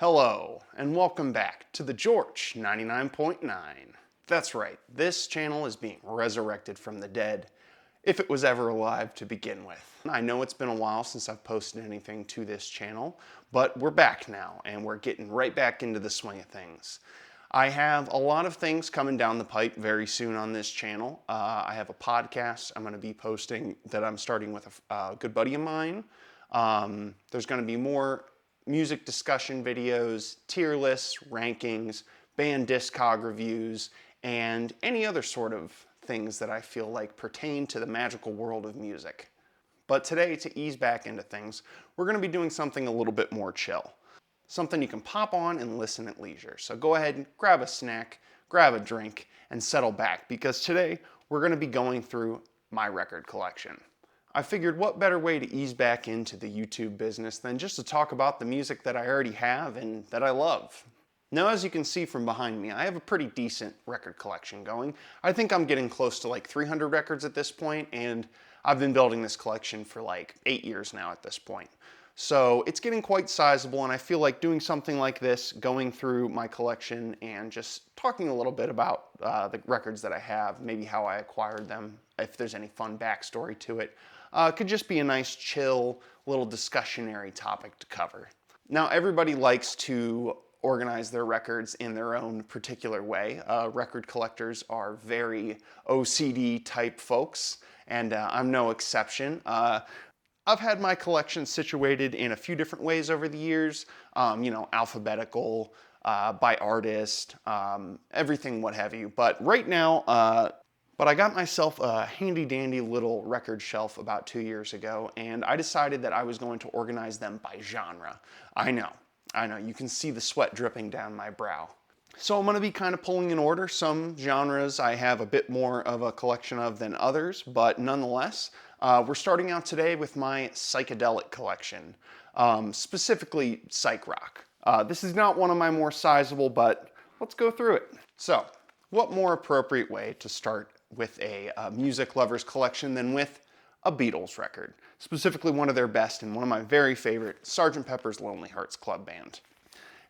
Hello, and welcome back to the Jorch 99.9. That's right, this channel is being resurrected from the dead, if it was ever alive to begin with. I know it's been a while since I've posted anything to this channel, but we're back now, and we're getting right back into the swing of things. I have a lot of things coming down the pipe very soon on this channel. I have a podcast I'm going to be posting that I'm starting with a good buddy of mine. There's going to be more music discussion videos, tier lists, rankings, band discog reviews, and any other sort of things that I feel like pertain to the magical world of music. But today, to ease back into things, we're going to be doing something a little bit more chill. Something you can pop on and listen at leisure. So go ahead and grab a snack, grab a drink, and settle back, because today we're going to be going through my record collection. I figured what better way to ease back into the YouTube business than just to talk about the music that I already have and that I love. Now, as you can see from behind me, I have a pretty decent record collection going. I think I'm getting close to like 300 records at this point, and I've been building this collection for like 8 years now at this point. So it's getting quite sizable, and I feel like doing something like this, going through my collection and just talking a little bit about the records that I have, maybe how I acquired them, if there's any fun backstory to it, could just be a nice, chill, little discussionary topic to cover. Now, everybody likes to organize their records in their own particular way. Record collectors are very OCD type folks, and I'm no exception. I've had my collection situated in a few different ways over the years, alphabetical, by artist, everything what have you. But right now, I got myself a handy dandy little record shelf about 2 years ago, and I decided that I was going to organize them by genre. I know, you can see the sweat dripping down my brow. So I'm going to be kind of pulling in order. Some genres I have a bit more of a collection of than others, but nonetheless, we're starting out today with my psychedelic collection, specifically psych rock. This is not one of my more sizable, but let's go through it. So, what more appropriate way to start with a music lover's collection than with a Beatles record, specifically one of their best and one of my very favorite, Sgt. Pepper's Lonely Hearts Club Band.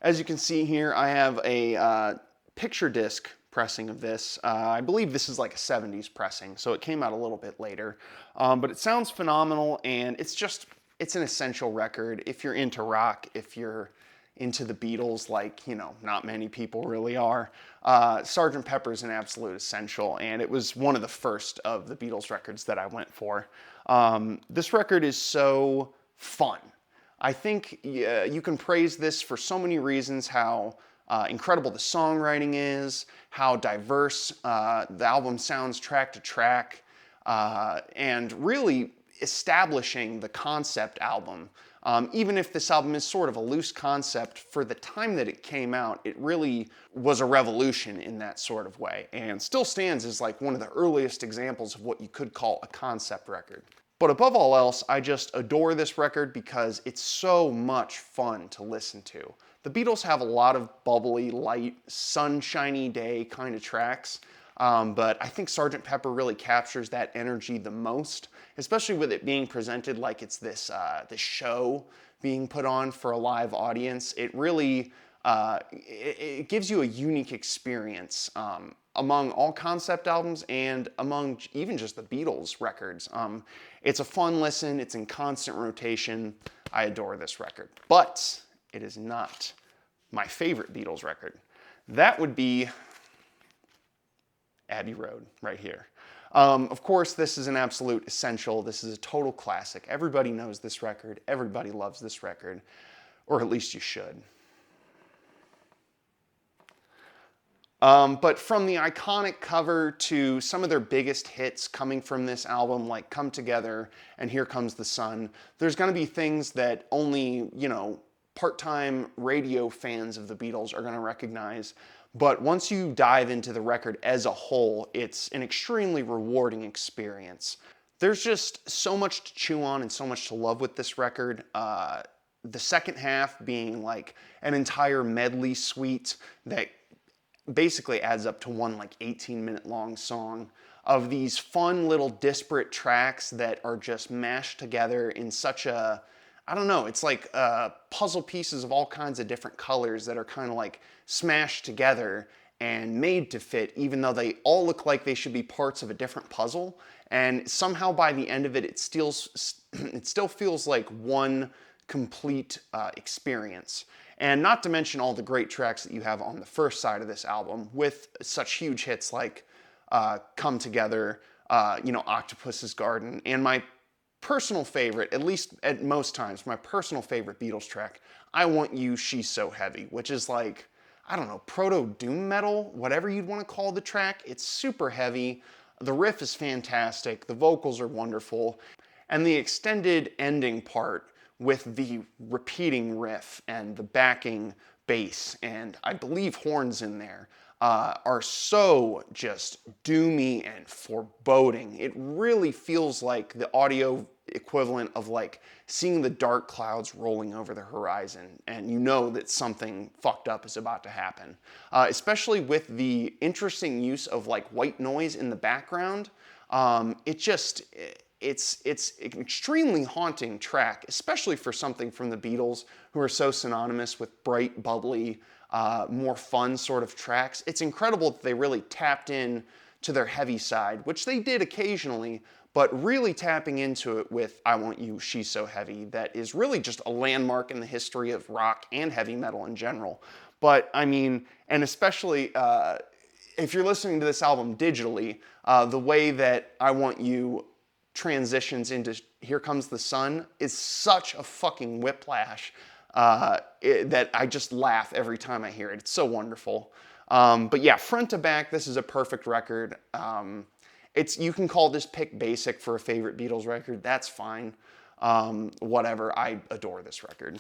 As you can see here, I have a picture disc pressing of this. I believe this is like a 70s pressing, so it came out a little bit later. But it sounds phenomenal, and it's an essential record if you're into rock, if you're into the Beatles, like, not many people really are. Sgt. Pepper's an absolute essential, and it was one of the first of the Beatles records that I went for. This record is so fun. I think you can praise this for so many reasons, how incredible the songwriting is, how diverse the album sounds track to track, and really establishing the concept album. Even if this album is sort of a loose concept, for the time that it came out, it really was a revolution in that sort of way, and still stands as like one of the earliest examples of what you could call a concept record. But above all else, I just adore this record because it's so much fun to listen to. The Beatles have a lot of bubbly, light, sunshiny day kind of tracks, but I think Sgt. Pepper really captures that energy the most, especially with it being presented like it's this show being put on for a live audience. It really it gives you a unique experience among all concept albums and among even just the Beatles records. It's a fun listen. It's in constant rotation. I adore this record, but it is not my favorite Beatles record. That would be Abbey Road right here. Of course, this is an absolute essential. This is a total classic. Everybody knows this record. Everybody loves this record, or at least you should. But from the iconic cover to some of their biggest hits coming from this album, like Come Together and Here Comes the Sun, there's going to be things that only, part-time radio fans of the Beatles are going to recognize. But once you dive into the record as a whole, it's an extremely rewarding experience. There's just so much to chew on and so much to love with this record. The second half being like an entire medley suite that basically adds up to one like 18-minute long song of these fun little disparate tracks that are just mashed together in such a I don't know, it's like puzzle pieces of all kinds of different colors that are kind of like smashed together and made to fit, even though they all look like they should be parts of a different puzzle. And somehow by the end of it, it still feels like one complete experience. And not to mention all the great tracks that you have on the first side of this album with such huge hits like Come Together, Octopus's Garden, and my personal favorite, at least at most times, my personal favorite Beatles track, I Want You, She's So Heavy, which is like, I don't know, proto-doom metal, whatever you'd want to call the track. It's super heavy. The riff is fantastic. The vocals are wonderful. And the extended ending part with the repeating riff and the backing bass, and I believe horns in there, are so just doomy and foreboding. It really feels like the audio equivalent of like seeing the dark clouds rolling over the horizon, and you know that something fucked up is about to happen. Especially with the interesting use of like white noise in the background. It's an extremely haunting track, especially for something from the Beatles, who are so synonymous with bright, bubbly, more fun sort of tracks. It's incredible that they really tapped in to their heavy side, which they did occasionally, but really tapping into it with I Want You, She's So Heavy, that is really just a landmark in the history of rock and heavy metal in general. But I mean, and especially if you're listening to this album digitally, the way that I Want You transitions into Here Comes the Sun is such a fucking whiplash that I just laugh every time I hear it. It's so wonderful. But yeah, front to back, this is a perfect record. You can call this pick basic for a favorite Beatles record. That's fine. Whatever. I adore this record.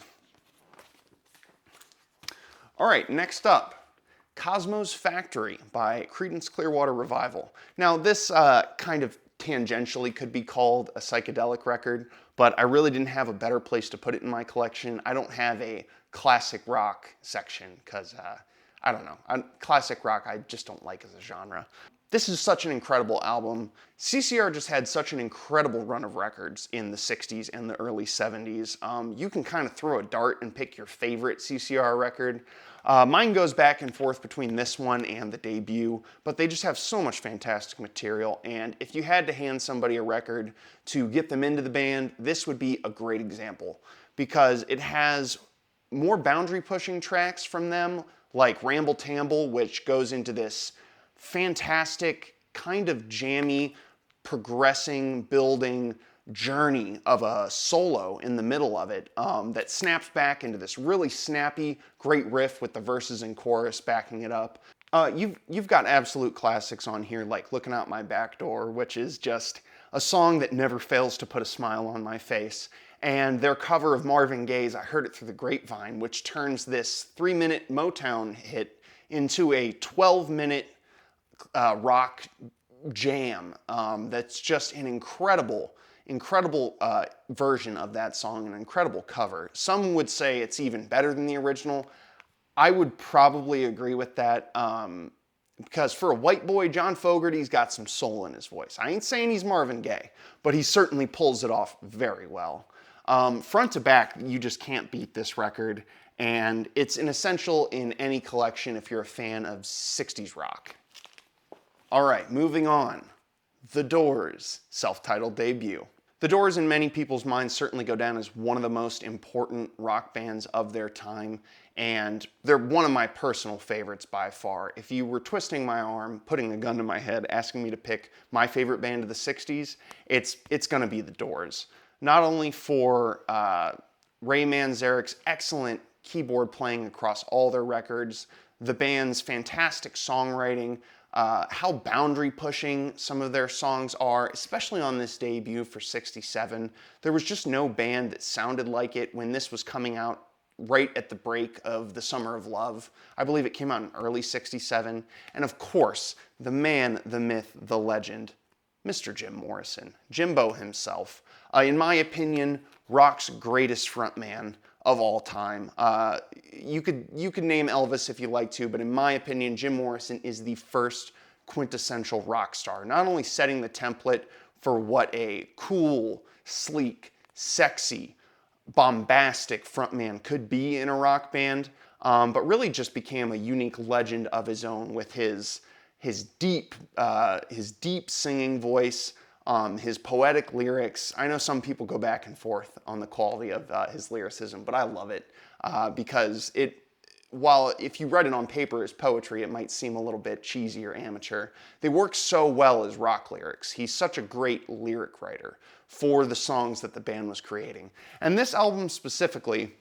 All right, next up, Cosmo's Factory by Creedence Clearwater Revival. Now, this kind of tangentially could be called a psychedelic record, but I really didn't have a better place to put it in my collection. I don't have a classic rock section because, I don't know, classic rock I just don't like as a genre. This is such an incredible album. CCR just had such an incredible run of records in the 60s and the early 70s. You can kind of throw a dart and pick your favorite CCR record. Mine goes back and forth between this one and the debut, but they just have so much fantastic material, and if you had to hand somebody a record to get them into the band, this would be a great example, because it has more boundary-pushing tracks from them, like Ramble Tamble, which goes into this fantastic, kind of jammy, progressing, building journey of a solo in the middle of it that snaps back into this really snappy, great riff with the verses and chorus backing it up. You've got absolute classics on here like Looking Out My Back Door, which is just a song that never fails to put a smile on my face. And their cover of Marvin Gaye's I Heard It Through the Grapevine, which turns this 3-minute Motown hit into a 12-minute rock jam that's just an incredible version of that song, an incredible cover. Some would say it's even better than the original. I would probably agree with that because for a white boy, John Fogerty's got some soul in his voice. I ain't saying he's Marvin Gaye, but he certainly pulls it off very well. Front to back, you just can't beat this record, and it's an essential in any collection if you're a fan of 60s rock. All right, moving on. The Doors' self-titled debut. The Doors, in many people's minds, certainly go down as one of the most important rock bands of their time, and they're one of my personal favorites by far. If you were twisting my arm, putting a gun to my head, asking me to pick my favorite band of the 60s, it's gonna be The Doors. Not only for Ray Manzarek's excellent keyboard playing across all their records, the band's fantastic songwriting, how boundary pushing some of their songs are, especially on this debut for 67. There was just no band that sounded like it when this was coming out right at the break of The Summer of Love. I believe it came out in early 67. And of course, the man, the myth, the legend, Mr. Jim Morrison, Jimbo himself. In my opinion, rock's greatest frontman of all time. You could name Elvis if you like to, but in my opinion, Jim Morrison is the first quintessential rock star. Not only setting the template for what a cool, sleek, sexy, bombastic frontman could be in a rock band, but really just became a unique legend of his own with his deep singing voice, his poetic lyrics. I know some people go back and forth on the quality of his lyricism, but I love it because while if you read it on paper as poetry, it might seem a little bit cheesy or amateur, they work so well as rock lyrics. He's such a great lyric writer for the songs that the band was creating. And this album specifically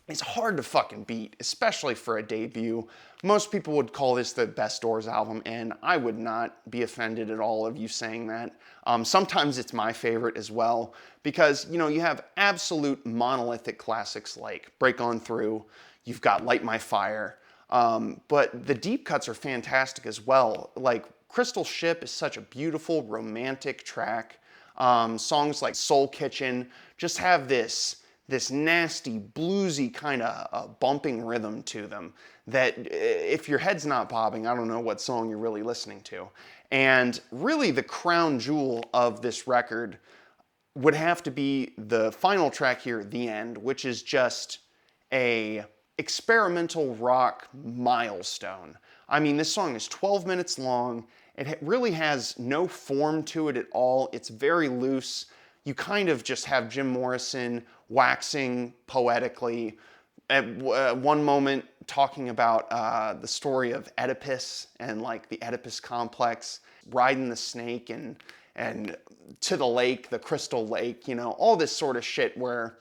is hard to fucking beat, especially for a debut. Most people would call this the best Doors album, and I would not be offended at all of you saying that. Sometimes it's my favorite as well, because, you know, you have absolute monolithic classics like Break On Through, you've got Light My Fire, but the deep cuts are fantastic as well. Like Crystal Ship is such a beautiful, romantic track. Songs like Soul Kitchen just have this nasty, bluesy kind of bumping rhythm to them that if your head's not bobbing, I don't know what song you're really listening to. And really the crown jewel of this record would have to be the final track here, The End, which is just a experimental rock milestone. I mean, this song is 12 minutes long. It really has no form to it at all. It's very loose. You kind of just have Jim Morrison waxing poetically at one moment talking about the story of Oedipus and like the Oedipus complex, riding the snake and to the lake, the crystal lake, you know, all this sort of shit where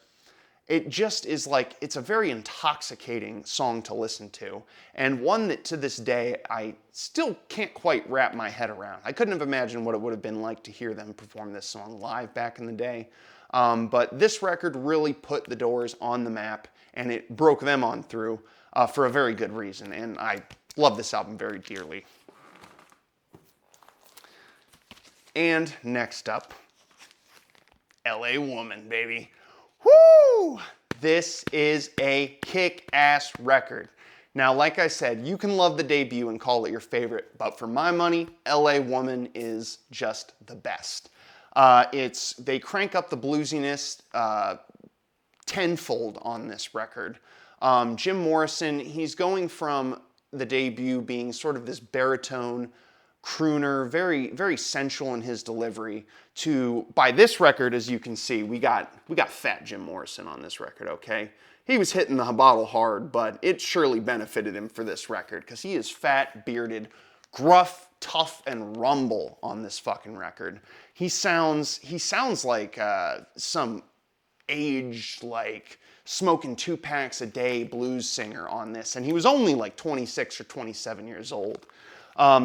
it just is like, it's a very intoxicating song to listen to, and one that to this day I still can't quite wrap my head around. I couldn't have imagined what it would have been like to hear them perform this song live back in the day. But this record really put the Doors on the map, and it broke them on through for a very good reason, and I love this album very dearly. And next up, LA Woman, baby. Woo! This is a kick-ass record. Now, like I said, you can love the debut and call it your favorite, but for my money, LA Woman is just the best. They crank up the bluesiness tenfold on this record. Jim Morrison, he's going from the debut being sort of this baritone crooner, very, very sensual in his delivery, to, by this record, as you can see, we got fat Jim Morrison on this record, okay? He was hitting the bottle hard, but it surely benefited him for this record, because he is fat, bearded, gruff, tough, and rumble on this fucking record. He sounds like some aged, like, smoking 2 packs a day blues singer on this, and he was only like 26 or 27 years old.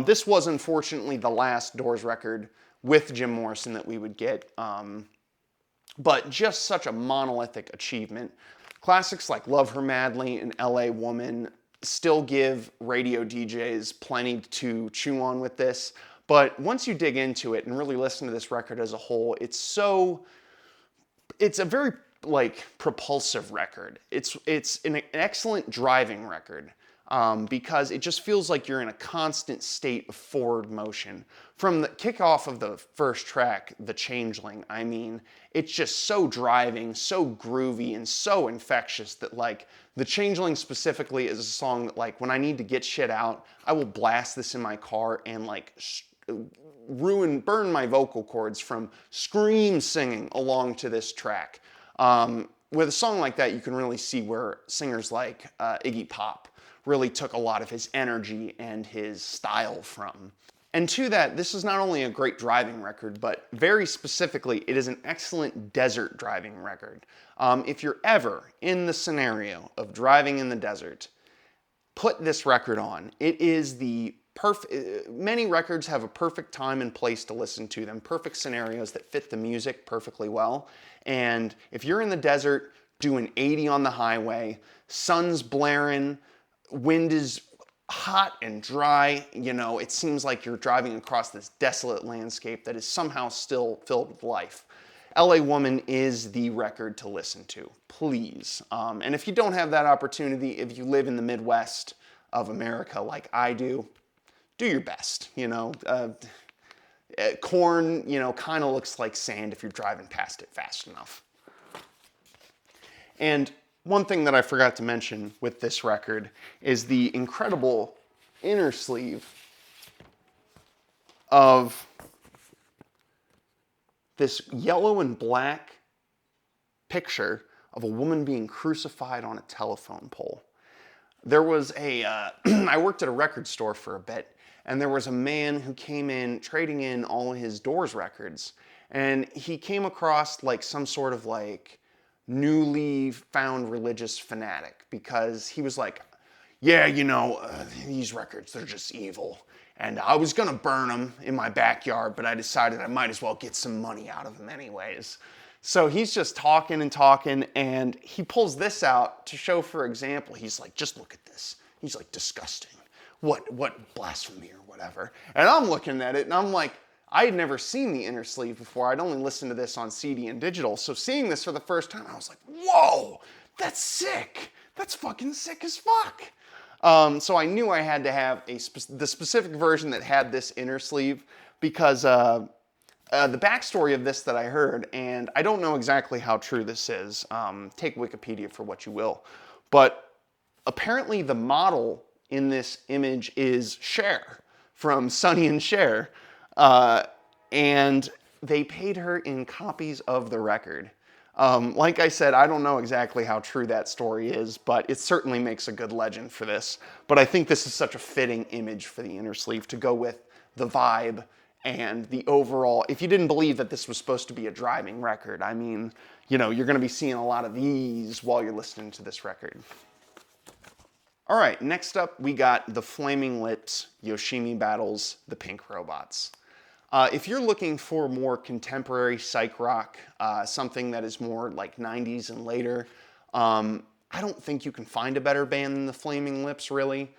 This was unfortunately the last Doors record with Jim Morrison that we would get, but just such a monolithic achievement. Classics like Love Her Madly and LA Woman still give radio DJs plenty to chew on with this, but once you dig into it and really listen to this record as a whole, it's a very like propulsive record. It's an excellent driving record. Because it just feels like you're in a constant state of forward motion. From the kickoff of the first track, The Changeling, I mean, it's just so driving, so groovy, and so infectious that, like, The Changeling specifically is a song that, like, when I need to get shit out, I will blast this in my car and, like, burn my vocal cords from scream singing along to this track. With a song like that, you can really see where singers like Iggy Pop really took a lot of his energy and his style from. And to that, this is not only a great driving record, but very specifically, it is an excellent desert driving record. If you're ever in the scenario of driving in the desert, put this record on. It is the perfect, many records have a perfect time and place to listen to them, perfect scenarios that fit the music perfectly well. And if you're in the desert doing 80 on the highway, sun's blaring, wind is hot and dry, you know, it seems like you're driving across this desolate landscape that is somehow still filled with life. LA Woman is the record to listen to, please. And if you don't have that opportunity, if you live in the Midwest of America like I do your best, you know. Corn, you know, kind of looks like sand if you're driving past it fast enough. And one thing that I forgot to mention with this record is the incredible inner sleeve of this yellow and black picture of a woman being crucified on a telephone pole. There was a, I worked at a record store for a bit, and there was a man who came in trading in all his Doors records, and he came across like some sort of like newly found religious fanatic, because he was like, yeah, you know, these records, they're just evil. And I was gonna burn them in my backyard, but I decided I might as well get some money out of them anyways. So he's just talking and talking, and he pulls this out to show, for example, he's like, just look at this. He's like, disgusting. What blasphemy or whatever. And I'm looking at it, and I'm like, I had never seen the inner sleeve before. I'd only listened to this on CD and digital. So seeing this for the first time, I was like, whoa, that's sick. That's fucking sick as fuck. So I knew I had to have the specific version that had this inner sleeve, because the backstory of this that I heard, and I don't know exactly how true this is, take Wikipedia for what you will, but apparently the model in this image is Cher from Sonny and Cher, and they paid her in copies of the record. Like I said, I don't know exactly how true that story is, but it certainly makes a good legend for this. But I think this is such a fitting image for the inner sleeve to go with the vibe and the overall. If you didn't believe that this was supposed to be a driving record, I mean, you know, you're going to be seeing a lot of these while you're listening to this record. All right, next up we got the Flaming Lips, Yoshimi Battles the Pink Robots. If you're looking for more contemporary psych rock, something that is more like 90s and later, I don't think you can find a better band than the Flaming Lips, really.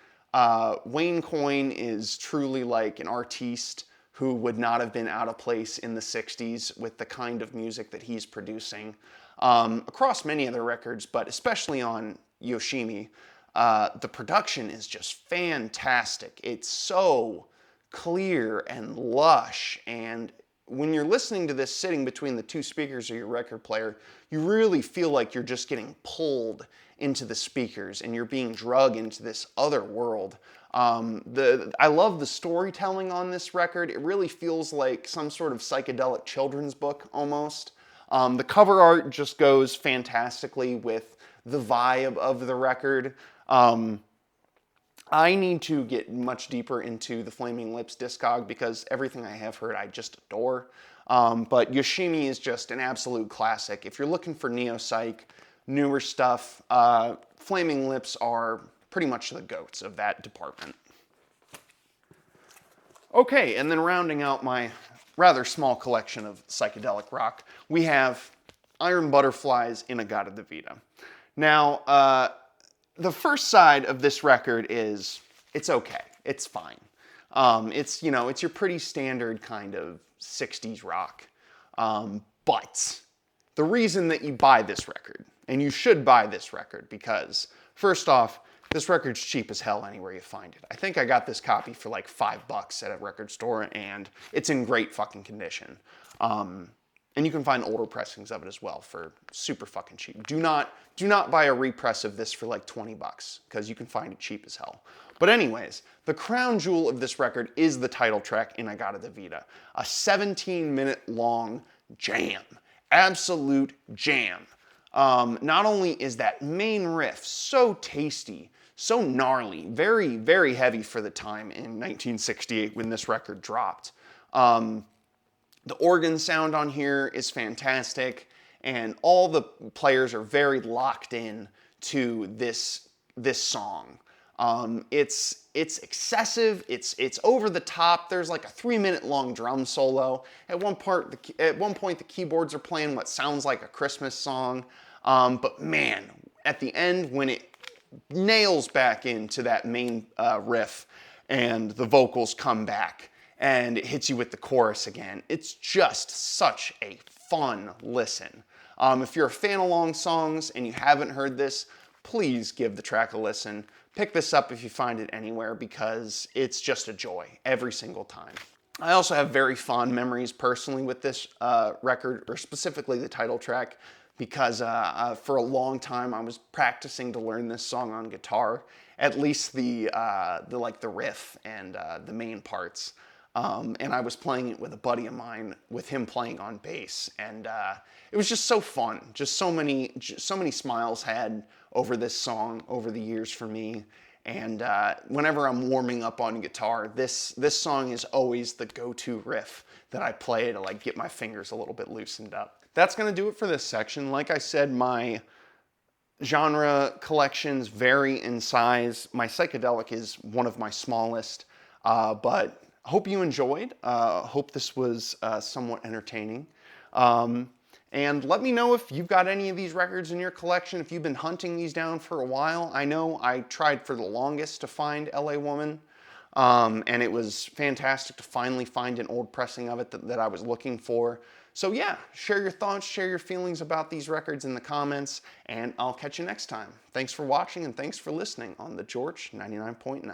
Wayne Coyne is truly like an artiste who would not have been out of place in the 60s with the kind of music that he's producing. Across many other records, but especially on Yoshimi, the production is just fantastic. It's so clear and lush, and when you're listening to this sitting between the two speakers of your record player, you really feel like you're just getting pulled into the speakers and you're being drugged into this other world. I love the storytelling on this record. It really feels like some sort of psychedelic children's book almost. The cover art just goes fantastically with the vibe of the record. I need to get much deeper into the Flaming Lips discog, because everything I have heard I just adore. But Yoshimi is just an absolute classic. If you're looking for neo-psych, newer stuff, Flaming Lips are pretty much the goats of that department. Okay, and then rounding out my rather small collection of psychedelic rock, we have Iron Butterflies In-A-Gadda-Da-Vida. Now, the first side of this record is, it's okay, it's fine. It's, you know, it's your pretty standard kind of 60s rock. But the reason that you buy this record, and you should buy this record, because first off, this record's cheap as hell anywhere you find it. I think I got this copy for like $5 at a record store, and it's in great fucking condition. And you can find older pressings of it as well for super fucking cheap. Do not buy a repress of this for like $20, because you can find it cheap as hell. But anyways, the crown jewel of this record is the title track, In-A-Gadda-Da-Vida, a 17-minute long jam, absolute jam. Not only is that main riff so tasty, so gnarly, very, very heavy for the time in 1968 when this record dropped. The organ sound on here is fantastic, and all the players are very locked in to this song. It's excessive, it's over the top. There's like a 3-minute long drum solo. At one point, the keyboards are playing what sounds like a Christmas song. But man, at the end, when it nails back into that main riff and the vocals come back, and it hits you with the chorus again, it's just such a fun listen. If you're a fan of long songs and you haven't heard this, please give the track a listen. Pick this up if you find it anywhere, because it's just a joy every single time. I also have very fond memories personally with this record, or specifically the title track, because for a long time I was practicing to learn this song on guitar, at least the riff and the main parts. And I was playing it with a buddy of mine, with him playing on bass, and it was just so fun. Just so many smiles had over this song over the years for me. And whenever I'm warming up on guitar, this song is always the go-to riff that I play to like get my fingers a little bit loosened up. That's gonna do it for this section. Like I said, my genre collections vary in size. My psychedelic is one of my smallest, but hope you enjoyed. Hope this was somewhat entertaining. And let me know if you've got any of these records in your collection, if you've been hunting these down for a while. I know I tried for the longest to find LA Woman, and it was fantastic to finally find an old pressing of it that I was looking for. So yeah, share your thoughts, share your feelings about these records in the comments, and I'll catch you next time. Thanks for watching, and thanks for listening on the Jorch 99.9.